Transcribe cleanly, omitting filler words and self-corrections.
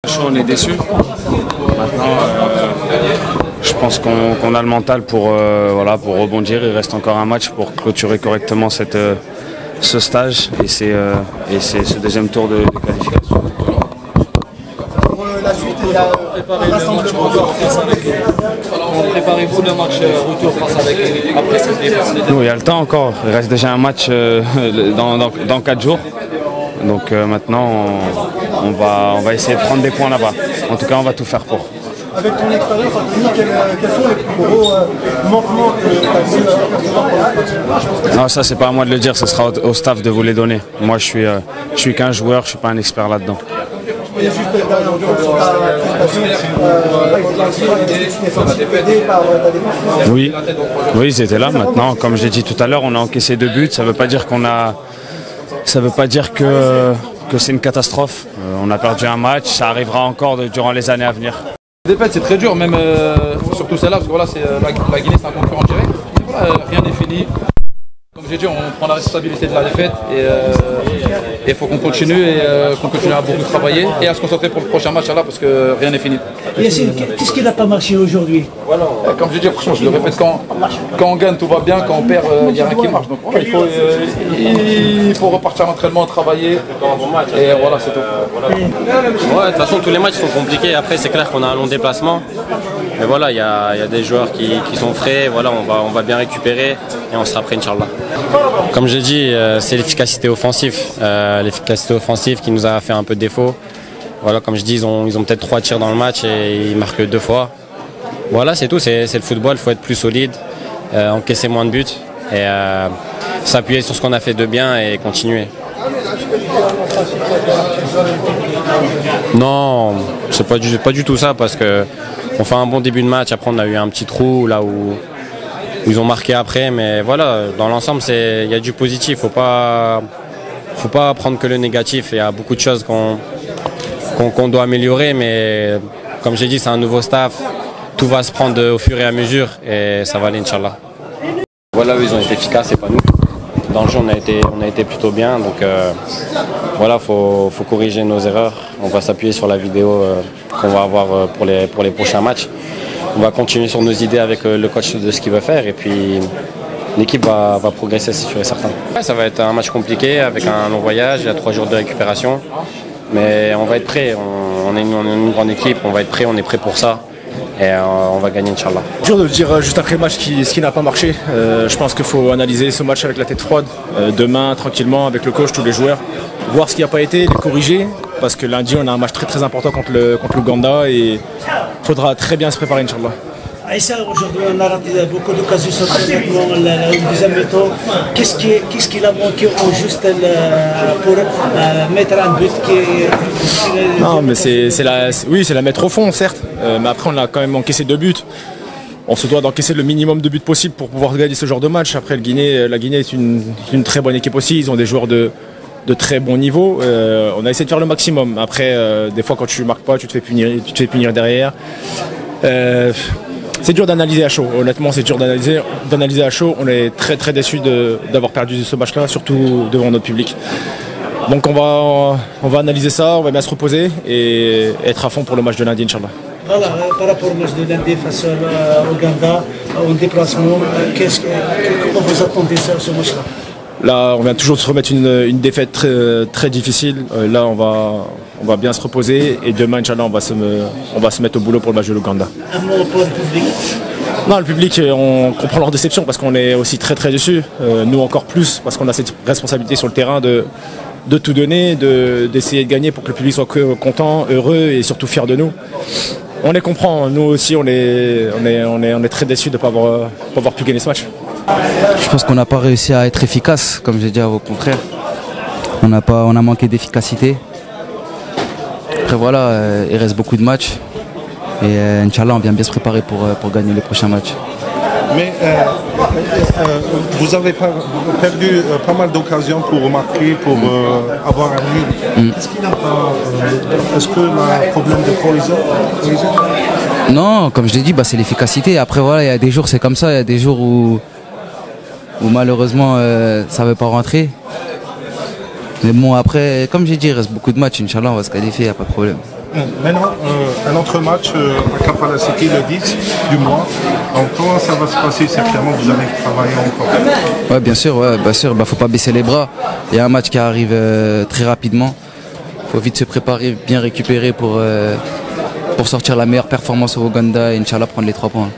On est déçus. Maintenant, je pense qu'on a le mental pour rebondir. Il reste encore un match pour clôturer correctement ce stage et c'est ce deuxième tour de qualification. Pour la suite, il y a un rassemblement. Préparez-vous le match retour face avec après cette défaite? Nous, il y a le temps encore. Il reste déjà un match dans 4 jours. Donc maintenant, on va essayer de prendre des points là-bas. En tout cas, on va tout faire pour. Avec ton expérience, Anthony, quels sont les plus gros manquements que tu as vu pour Non, ça, c'est pas à moi de le dire. Ce sera au staff de vous les donner. Moi, je suis qu'un joueur. Je suis pas un expert là-dedans. Et juste derrière Oui, ils étaient là. Maintenant, comme j'ai dit tout à l'heure, on a encaissé 2 buts. Ça veut pas dire que c'est une catastrophe. On a perdu un match. Ça arrivera encore durant les années à venir. La défaite, c'est très dur, même surtout celle-là, parce que voilà, la Guinée, c'est un concurrent direct. Mais voilà, rien n'est fini. Comme j'ai dit, on prend la responsabilité de la défaite et il faut qu'on continue qu'on continue à beaucoup travailler et à se concentrer pour le prochain match là parce que rien n'est fini. Yacine, qu'est-ce qui n'a pas marché aujourd'hui? Comme j'ai dit, franchement, je le répète, quand on gagne, tout va bien, quand on perd, il n'y a rien qui marche. Donc voilà, il faut repartir à l'entraînement, travailler et voilà, c'est tout. Ouais, de toute façon, tous les matchs sont compliqués. Après, c'est clair qu'on a un long déplacement. Mais voilà, il y a des joueurs qui sont frais. Voilà, on va bien récupérer et on sera prêt, Inch'Allah. Comme j'ai dit, c'est l'efficacité offensive. L'efficacité offensive qui nous a fait un peu de défaut. Voilà, comme je dis, ils ont peut-être 3 tirs dans le match et ils marquent 2 fois. Voilà, c'est tout. C'est le football. Il faut être plus solide, encaisser moins de buts et s'appuyer sur ce qu'on a fait de bien et continuer. Non, c'est pas du tout ça parce que on fait un bon début de match. Après, on a eu un petit trou là où ils ont marqué après, mais voilà, dans l'ensemble, il y a du positif. Faut pas prendre que le négatif. Il y a beaucoup de choses qu'on doit améliorer, mais comme j'ai dit, c'est un nouveau staff. Tout va se prendre au fur et à mesure et ça va aller, Inch'Allah. Voilà, eux, ils ont été efficaces, c'est pas nous. Dans le jeu, on a été plutôt bien, donc voilà, faut corriger nos erreurs. On va s'appuyer sur la vidéo qu'on va avoir pour les prochains matchs. On va continuer sur nos idées avec le coach de ce qu'il veut faire et puis l'équipe va progresser, c'est sûr et certain. Ouais, ça va être un match compliqué avec un long voyage, il y a 3 jours de récupération, mais on va être prêt. On est une grande équipe, on va être prêt, on est prêt pour ça. Et on va gagner, Inch'Allah. Dur de dire juste après le match ce qui n'a pas marché. Je pense qu'il faut analyser ce match avec la tête froide, demain tranquillement avec le coach, tous les joueurs, voir ce qui n'a pas été, les corriger, parce que lundi on a un match très très important contre l'Ouganda et il faudra très bien se préparer, Inch'Allah. Aïssa, aujourd'hui on a raté beaucoup d'occasions sur le deuxième mi-temps. Qu'est-ce qu'il a manqué au juste pour mettre un but qui... Non, mais c'est la mettre au fond, certes. Mais après, on a quand même encaissé 2 buts. On se doit d'encaisser le minimum de buts possible pour pouvoir gagner ce genre de match. Après, la Guinée est une très bonne équipe aussi. Ils ont des joueurs de très bon niveau. On a essayé de faire le maximum. Après, des fois, quand tu ne marques pas, tu te fais punir derrière. C'est dur d'analyser à chaud. Honnêtement, c'est dur d'analyser à chaud. On est très très déçus d'avoir perdu ce match-là, surtout devant notre public. Donc on va analyser ça, on va bien se reposer et être à fond pour le match de lundi, Inch'Allah. Voilà, par rapport au match de lundi face à Ouganda, au déplacement, comment vous attendez ça, ce match-là? Là, on vient toujours de se remettre une défaite très, très difficile. Là, on va bien se reposer et demain, Inch'Allah, on va se mettre au boulot pour le match de l'Ouganda. Un mot pour le public? Non, le public, on comprend leur déception parce qu'on est aussi très très déçus. Nous encore plus parce qu'on a cette responsabilité sur le terrain de tout donner, d'essayer de gagner pour que le public soit content, heureux et surtout fier de nous. On les comprend, nous aussi on est très déçus de ne pas avoir pu gagner ce match. Je pense qu'on n'a pas réussi à être efficace, comme j'ai dit au contraire. On a manqué d'efficacité. Après voilà, il reste beaucoup de matchs. Et Inch'Allah, on vient bien se préparer pour gagner les prochains matchs. Mais vous avez perdu pas mal d'occasions pour marquer, pour avoir un nul. Qu'est-ce qu'il n'a pas Est-ce que le problème de cohésion? Non, comme je l'ai dit, c'est l'efficacité. Après voilà, il y a des jours c'est comme ça, il y a des jours où malheureusement ça ne veut pas rentrer. Mais bon après, comme j'ai dit, il reste beaucoup de matchs, Inch'Allah on va se qualifier, il n'y a pas de problème. Maintenant, un autre match à Kampala City le 10 du mois. Donc, comment ça va se passer? Certainement, vous allez travailler encore. Ouais, bien sûr, faut pas baisser les bras. Il y a un match qui arrive très rapidement. Il faut vite se préparer, bien récupérer pour sortir la meilleure performance au Ouganda et Inch'Allah prendre les 3 points.